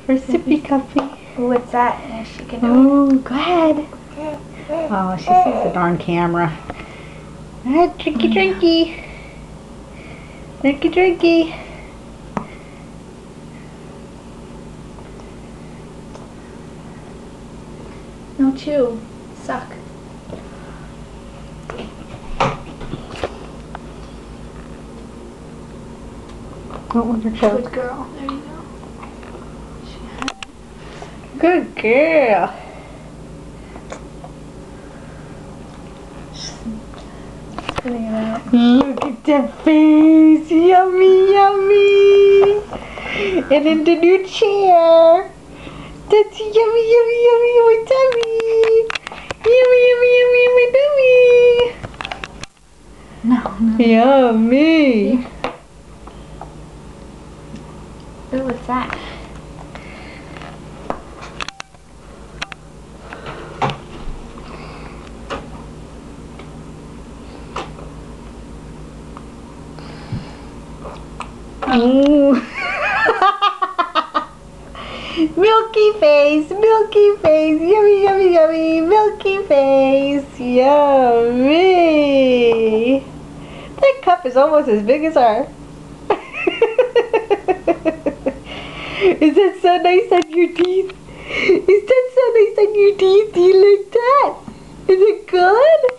For sippy cuppy. What's that? Yeah, she can do Oh, go ahead. Oh, she sees the darn camera. Drinky, drinky. Drinky, drinky. No chew. Suck. What was her choke? Good girl. There you go. Good girl. Spitting it out. Look at that face. Yummy, yummy. And in the new chair. That's yummy, yummy, yummy, my tummy. Yummy, yummy, yummy, my tummy. No, no. Yummy. Ooh, what's that? Ooh. Milky face, yummy, yummy, yummy, milky face, yummy. That cup is almost as big as her. Is that so nice on your teeth? Is that so nice on your teeth? Do you like that? Is it good?